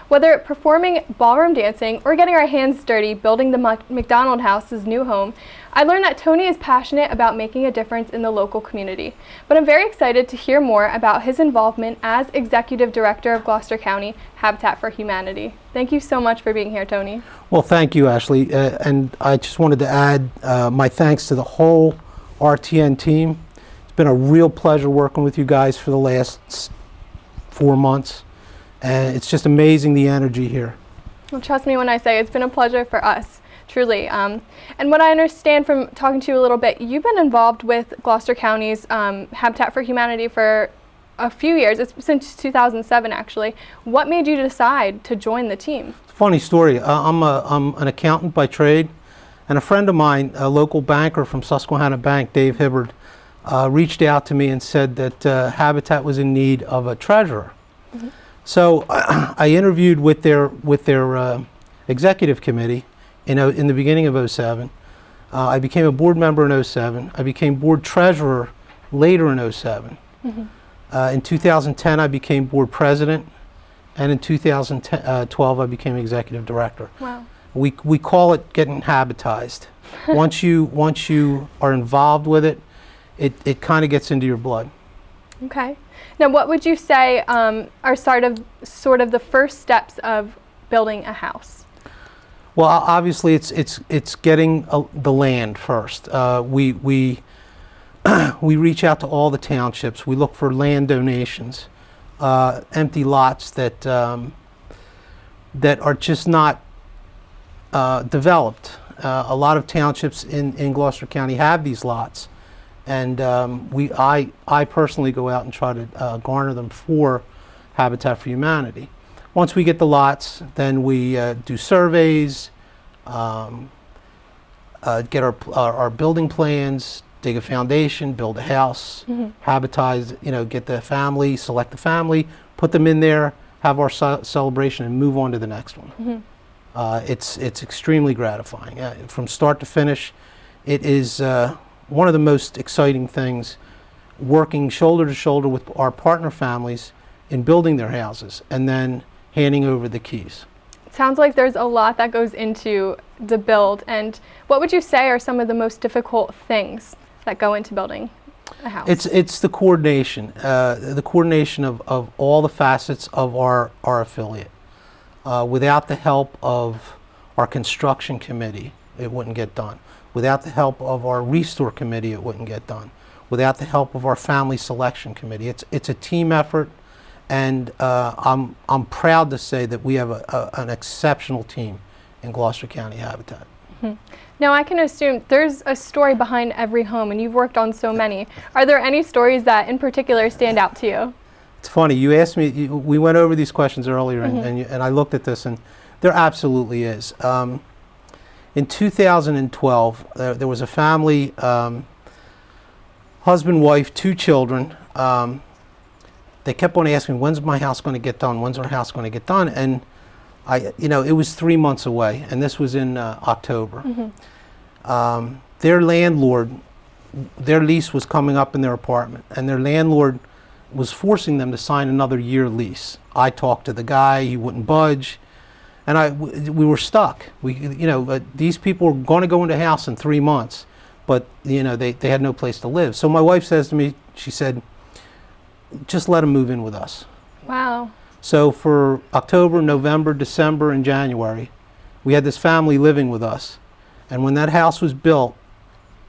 Whether performing ballroom dancing or getting our hands dirty building the McDonald House's new home, I learned that Tony is passionate about making a difference in the local community. But I'm very excited to hear more about his involvement as Executive Director of Gloucester County Habitat for Humanity. Thank you so much for being here, Tony. Well, thank you, Ashley. And I just wanted to add my thanks to the whole RTN team. It's been a real pleasure working with you guys for the last 4 months. And it's just amazing, the energy here. Well, trust me when I say it's been a pleasure for us. Truly. And what I understand from talking to you a little bit, you've been involved with Gloucester County's Habitat for Humanity for a few years. It's since 2007, actually. What made you decide to join the team? It's a funny story. I'm an accountant by trade, and a friend of mine, a local banker from Susquehanna Bank, Dave Hibbard, reached out to me and said that Habitat was in need of a treasurer. Mm-hmm. So I interviewed with their executive committee in the beginning of '07. I became a board member in '07. I became board treasurer later in '07. Mm-hmm. In 2010, I became board president, and in 2012, I became executive director. Wow. We call it getting habitized. Once you are involved with it, it kind of gets into your blood. Okay. Now, what would you say are sort of the first steps of building a house? Well, obviously, it's getting the land first. We reach out to all the townships. We look for land donations, empty lots that are just not developed. A lot of townships in Gloucester County have these lots, and I personally go out and try to garner them for Habitat for Humanity. Once we get the lots, then we do surveys, get our building plans, dig a foundation, build a house, mm-hmm. habitize, get the family, select the family, put them in there, have our celebration, and move on to the next one. Mm-hmm. It's extremely gratifying. From start to finish, it is one of the most exciting things, working shoulder to shoulder with our partner families in building their houses and then handing over the keys. Sounds like there's a lot that goes into the build. And what would you say are some of the most difficult things that go into building a house? It's the coordination of all the facets of our affiliate. Without the help of our construction committee, it wouldn't get done. Without the help of our restore committee, it wouldn't get done. Without the help of our family selection committee, it's a team effort. And I'm proud to say that we have an exceptional team in Gloucester County Habitat. Mm-hmm. Now, I can assume there's a story behind every home, and you've worked on so many. Are there any stories that in particular stand out to you? It's funny, you asked me, we went over these questions earlier, mm-hmm. and I looked at this, and there absolutely is. In 2012, there was a family, husband, wife, 2 children. They kept on asking, when's my house going to get done? When's our house going to get done? And it was 3 months away, and this was in October. Mm-hmm. Their landlord, their lease was coming up in their apartment, and their landlord was forcing them to sign another year lease. I talked to the guy, he wouldn't budge, and we were stuck. These people were going to go into a house in 3 months, but they had no place to live. So my wife says to me, she said, just let them move in with us. Wow. So for October, November, December, and January, we had this family living with us. And when that house was built,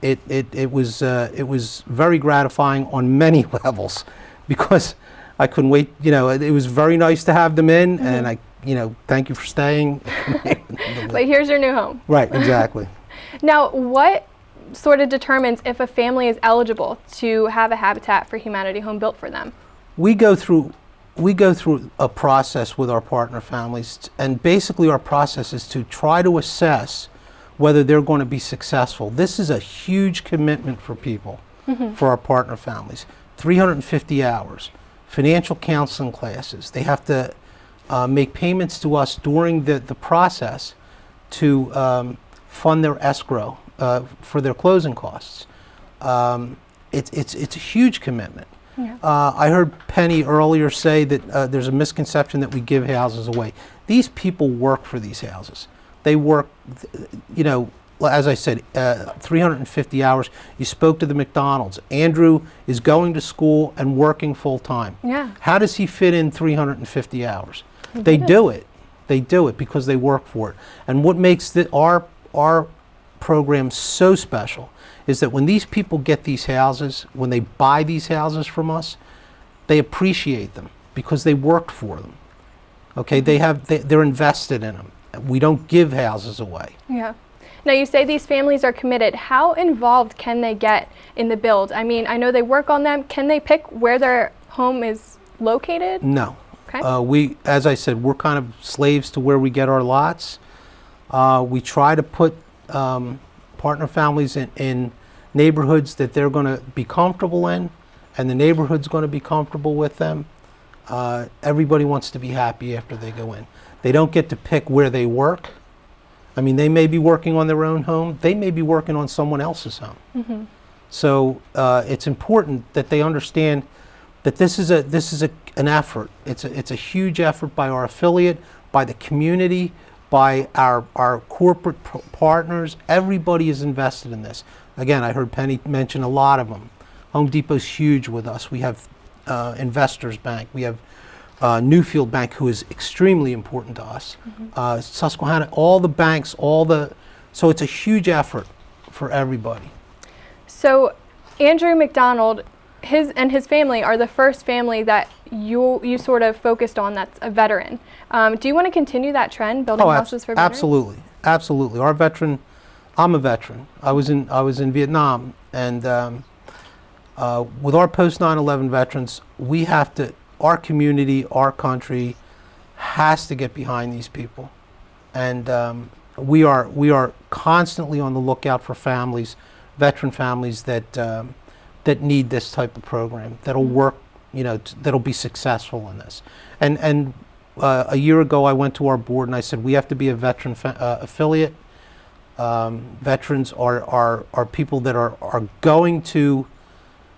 it was very gratifying on many levels, because I couldn't wait. It was very nice to have them in, mm-hmm. and thank you for staying. But here's your new home. Right, exactly. Now, what sort of determines if a family is eligible to have a Habitat for Humanity home built for them? We go through a process with our partner families, and basically our process is to try to assess whether they're going to be successful. This is a huge commitment for people, mm-hmm. for our partner families. 350 hours, financial counseling classes. They have to make payments to us during the process to fund their escrow for their closing costs. It's a huge commitment. Yeah. I heard Penny earlier say that there's a misconception that we give houses away. These people work for these houses. They work, you know, as I said, 350 hours. You spoke to the McDonald's. Andrew is going to school and working full time. Yeah. How does he fit in 350 hours? They do it. They do it because they work for it. And what makes our program so special is that when these people get these houses, when they buy these houses from us, they appreciate them because they worked for them. Okay, they're invested in them. We don't give houses away. Yeah. Now you say these families are committed. How involved can they get in the build? I mean, I know they work on them. Can they pick where their home is located? No. Okay. As I said, we're kind of slaves to where we get our lots. We try to put partner families in neighborhoods that they're going to be comfortable in, and the neighborhood's going to be comfortable with them. Everybody wants to be happy after they go in. They don't get to pick where they work. I mean, they may be working on their own home. They may be working on someone else's home. Mm-hmm. So it's important that they understand that this is an effort. It's a huge effort by our affiliate, by the community, by our corporate partners. Everybody is invested in this. Again, I heard Penny mention a lot of them. Home Depot's huge with us. We have Investors Bank. We have Newfield Bank, who is extremely important to us. Mm-hmm. Susquehanna, all the banks, so it's a huge effort for everybody. So Andrew McDonald, his family are the first family that you sort of focused on that's a veteran. Do you want to continue that trend, building houses for veterans? Absolutely, absolutely. I'm a veteran. I was in Vietnam, and with our post 9/11 veterans, our community, our country, has to get behind these people, and we are constantly on the lookout for families, veteran families that need this type of program, that'll work, that'll be successful in this. And a year ago, I went to our board and I said, we have to be a veteran affiliate. Veterans are people that are going to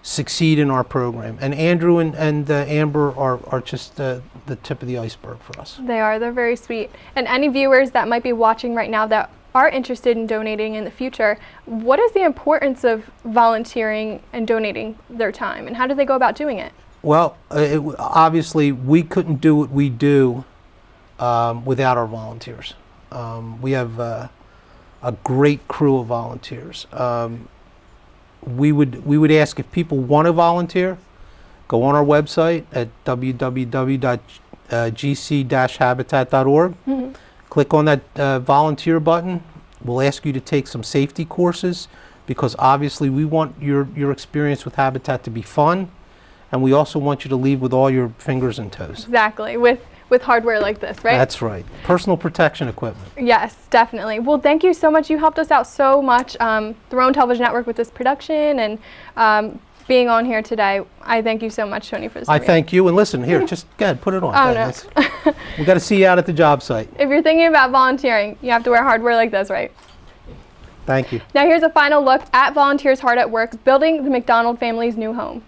succeed in our program. And Andrew and Amber are just the tip of the iceberg for us. They're very sweet. And any viewers that might be watching right now that are interested in donating in the future, what is the importance of volunteering and donating their time, and how do they go about doing it? Well, obviously we couldn't do what we do without our volunteers. We have a great crew of volunteers. We would ask if people want to volunteer, go on our website at www.gc-habitat.org. Mm-hmm. Click on that volunteer button. We'll ask you to take some safety courses because obviously we want your experience with Habitat to be fun, and we also want you to leave with all your fingers and toes. Exactly, with hardware like this, right? That's right. Personal protection equipment. Yes, definitely. Well, thank you so much. You helped us out so much, the Rowan Television Network, with this production and being on here today. I thank you so much, Tony, for this. I thank you. And listen, here, just go ahead, put it on. Oh, no. We got to see you out at the job site. If you're thinking about volunteering, you have to wear hardware like this, right? Thank you. Now here's a final look at volunteers hard at work building the McDonald family's new home.